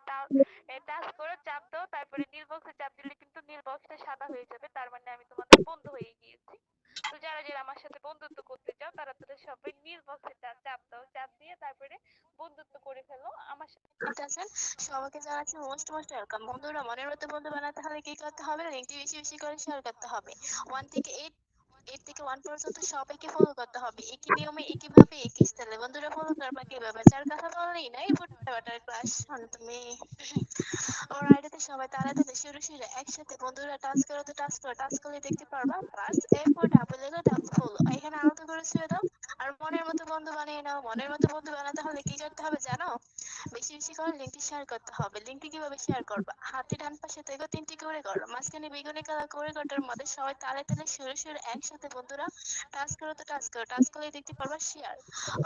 Touch করে চাপ দাও, তারপরে নীল বক্সে চাপ দিলে কিন্তু নীল বক্সটা সাদা হয়ে যাবে, তার মানে আমি তোমাদের বন্ধু হয়ে গিয়েছি। তো যারা যারা আমার সাথে বন্ধুত্ব করতে চাও তারা তাদের সবাই নীল বক্সে চাপ দাও, চাপ দিয়ে তারপরে বন্ধুত্ব করে ফেলো আমার সাথে। ঠিক আছে, সবাইকে জানাচ্ছি মোস্ট মোস্ট ওয়েলকাম। বন্ধুরা, মনের মতো বন্ধু বানাতে হলে কি করতে হবে? লিঙ্কটি বেশি বেশি করে শেয়ার করতে হবে। 1 থেকে 8 পর্যন্ত সবাইকে ফলো করতে হবে, একই নিয়মে একই ভাবে একই স্টাইলে। বন্ধুরা, ফলো করবা কিভাবে? যার কথা বললেই নাই ফুটবাটার ক্লাস তুমি ওর আইডিতে সবাই তাড়াতাড়ি শুরু শুরু একসাথে বন্ধুরা টাচ করো, তো টাচ করো, টাচ করলে দেখতে পারবা প্লাস এরপর ডাবল এলো ডাবল ফলো, এখানে আলাদা করে ছুঁয়ে দাও আর মনের মতো বন্ধু বানিয়ে নাও। মনের মতো বন্ধু বানাতে হলে কি করতে হবে জানো? বেশি বেশি করে লিঙ্কটি শেয়ার করতে হবে। লিঙ্কটি কিভাবে শেয়ার করবা? হাতে ডান পাশে থেকে 3টি করে করো, মাঝখানে বেগুনি কালার করে কটার মধ্যে সবাই তালে তালে সরে সরে একসাথে বন্ধুরা টাচ করো, তো টাচ করো, টাচ করলে দেখতে পারবা শেয়ার।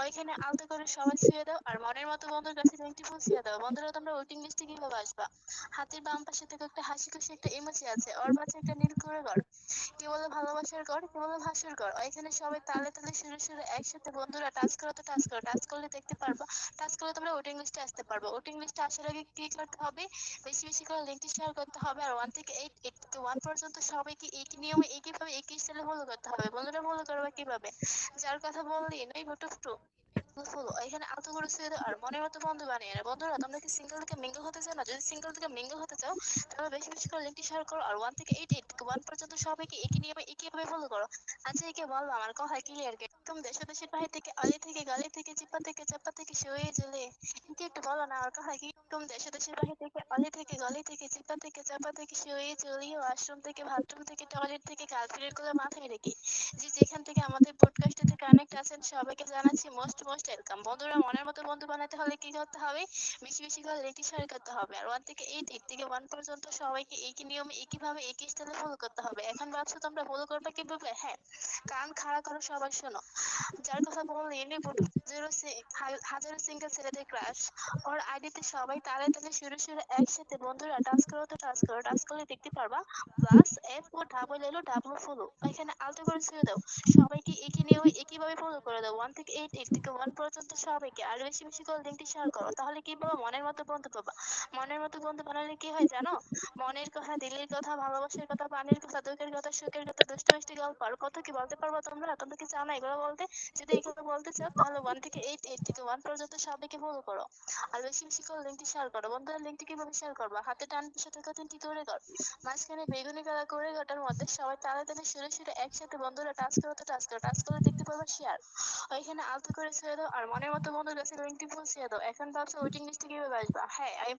ওইখানে আলতো করে সবাই ছুঁয়ে দাও আর মনের মতো বন্ধুর কাছে লিঙ্কটি পৌঁছে দাও। বন্ধুরা, তোমরা ওয়েটিং লিস্টে কিভাবে আসবা? হাতের বাম পাশে থেকে একটা হাসি খুশি একটা ইমোজি আছে, ওর পাশে একটা নীল করে ঘর, কে বলে ভালোবাসার ঘর, কে বলে ভাসুর ঘর। এখানে সবাই তালে তালে সুরে সুরে একসাথে বন্ধুরা টাচ করো, তো টাচ করো, টাচ করলে দেখতে পারবা। টাচ করলে তোমরা ওয়েটিং লিস্টে আসতে পারবে। ওয়েটিং লিস্টে আসার আগে কি করতে হবে? বেশি বেশি করে লিঙ্কটি শেয়ার করতে হবে আর 1 থেকে 8 পর্যন্ত সবাইকে একই নিয়মে একইভাবে একই স্টাইলে ফলো করতে হবে। বন্ধুরা, ফলো করবে কিভাবে? যার কথা বললি নই টু ফুল এখানে আলতো করে ছুঁয়ে দাও আর মনের মতো বন্ধু বানিয়ে নাও। বন্ধুরা, তোমরা কি সিঙ্গেল থেকে মিঙ্গল হতে চাও না? যদি সিঙ্গেল থেকে মিঙ্গল হতে চাও তাহলে বেশি বেশি করে লিঙ্কটি শেয়ার করো আর 1 পর্যন্ত সবাইকে একই নিয়মে একইভাবে ফলো করো। আচ্ছা, একে বলো আমার কথা ক্লিয়ার কে? একদম দেশে দেশের বাহির থেকে আলি থেকে গালি থেকে চিপা থেকে চাপা থেকে শুয়ে জেলে কিন্তু একটু বলো না আমার কথা কি? একদম দেশে দেশের বাহির থেকে আলি থেকে গালি থেকে চিপা থেকে চাপা থেকে শুয়ে চলি, ওয়াশরুম থেকে বাথরুম থেকে টয়লেট থেকে গার্লফ্রেন্ডের গুলো মাথায় রেখে যে যেখান থেকে আমাদের পডকাস্টে কানেক্ট আছেন সবাইকে জানাচ্ছি মোস্ট মোস্ট ওয়েলকাম। বন্ধুরা, মনের মতো বন্ধু বানাতে হলে কি করতে হবে? বেশি বেশি করে লিঙ্কটি শেয়ার করতে হবে আর 1 থেকে 8 পর্যন্ত সবাইকে একই নিয়মে একইভাবে একই স্টাইলে ফলো করতে হবে। এখন ভাবছো তোমরা ফলো করবে কিভাবে? হ্যাঁ, কান খাড়া করো, সবাই শোনো। যার কথা বললে এনে হাজারো সিঙ্গেল ছেলেদের ক্রাশ, ওর আইডিতে সবাই তালে তালে শুরু শুরু একসাথে বন্ধুরা টাচ করো, তো টাচ করো, টাচ করলে দেখতে পারবা প্লাস এফ ও ডাবল এলো ডাবল ফলো, এখানে আলতো করে ছেড়ে দাও। সবাইকে একই নিয়মে একইভাবে ফলো করে দাও। 1 থেকে 8 পর্যন্ত সবাইকে আর বেশি বেশি করে লিঙ্কটি শেয়ার করো, তাহলে কি পাবা? মনের মতো বন্ধু পাবা। মনের মতো বন্ধু বানালে কি হয় জানো? মনের কথা, দিলের কথা, ভালোবাসার কথা, পানির কথা, দুঃখের কথা, সুখের কথা, দুষ্ট মিষ্টি গল্প আর কত কি বলতে পারবা তোমরা? তোমরা কি চাও না এগুলো বলতে? যদি এগুলো বলতে চাও তাহলে 1 থেকে 8 পর্যন্ত সবাইকে ফলো করো আর বেশি বেশি করে লিঙ্কটি শেয়ার করো। বন্ধুরা, লিঙ্কটি কিভাবে শেয়ার করবা? হাতে ডান পাশে থেকে 3টি করে কর, মাঝখানে বেগুনি কালার করে ওটার মধ্যে সবাই তাড়াতাড়ি সরে সরে একসাথে বন্ধুরা টাচ করো, তো টাচ করো, টাচ করে দেখতে পারবা শেয়ার। ওইখানে আলতো করে ছেড়ে দাও আর মনের মতো বন্ধুর কাছে লিঙ্কটি পৌঁছে দাও। এখন ভাবছো ওয়েটিং লিস্টে কিভাবে আসবা? হ্যাঁ, আমি